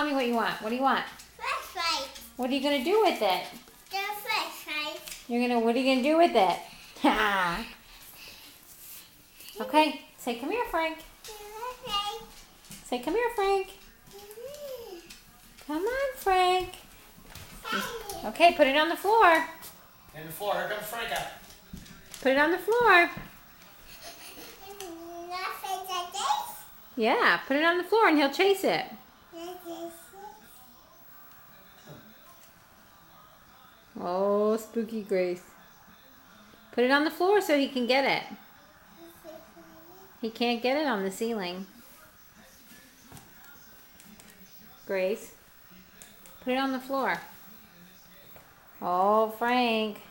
Mommy what you want. What do you want? Flashlight. What are you going to do with it? The flashlight. What are you going to do with it? Okay, say come here, Frank. Say come here, Frank. Come on, Frank. Okay, put it on the floor. In the floor. Here comes Franca. Put it on the floor. Yeah, put it on the floor and he'll chase it. Oh, spooky Grace. Put it on the floor so he can get it. He can't get it on the ceiling. Grace, put it on the floor. Oh, Frank.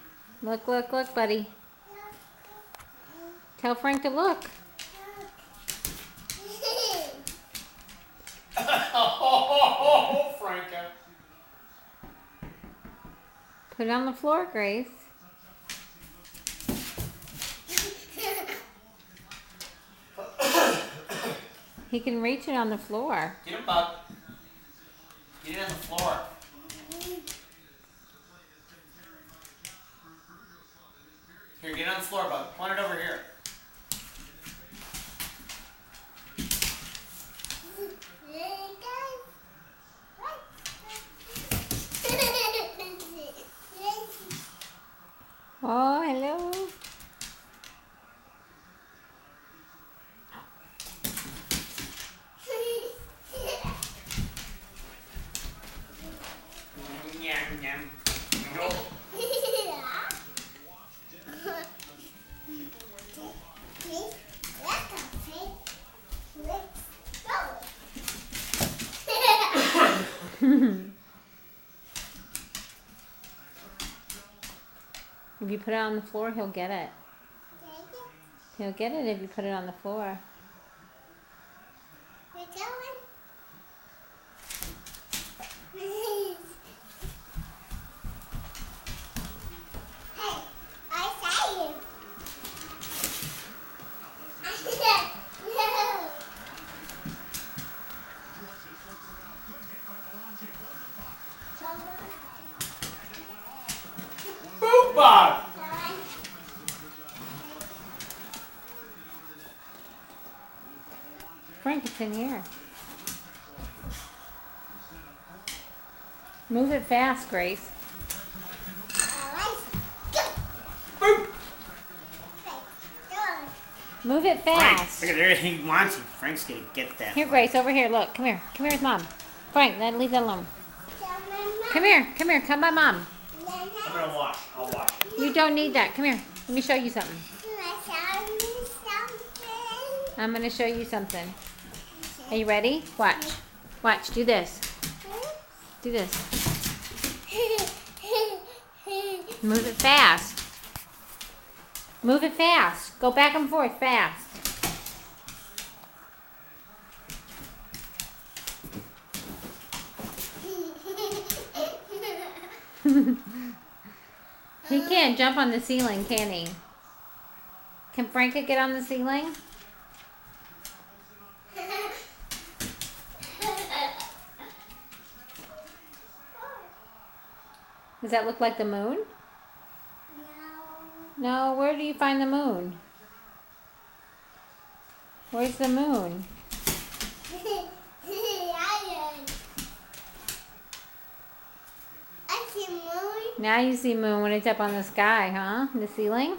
Look, look, look, buddy. Tell Frank to look. Oh, Franca. Put it on the floor, Grace. He can reach it on the floor. Get him, bud. Get it on the floor. Here, get it on the floor, bud. Point it over here. Oh, hello. Yum, yum. Go. If you put it on the floor, he'll get it. He'll get it if you put it on the floor. Boop, bud. Frank, it's in here. Move it fast, Grace. Boop. Move it Frank, fast. look at everything he wants. Frank's gonna get that. Here, Grace, over here. Look, come here. Come here with Mom. Frank, then leave that alone. Come here. Come here. Come by Mom. I'm gonna wash. I'll wash it. You don't need that. Come here. Let me show you something. I'm going to show you something. Are you ready? Watch. Watch. Do this. Do this. Move it fast. Move it fast. Go back and forth fast. He can't jump on the ceiling, can he? Can Franca get on the ceiling? Does that look like the moon? No, where do you find the moon? Where's the moon? I see moon. Now you see moon when it's up on the sky, huh? The ceiling?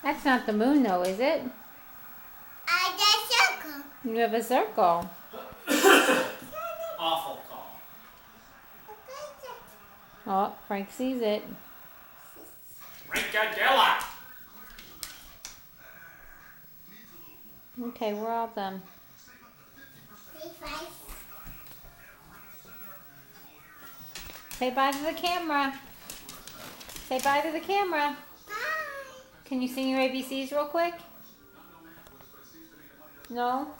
That's not the moon though, is it? I got circle. You have a circle. Awful call. Oh, Frank sees it. Frankadella. Okay, we're all done. Say bye to the camera. Say bye to the camera. Bye. Can you sing your ABCs real quick? No?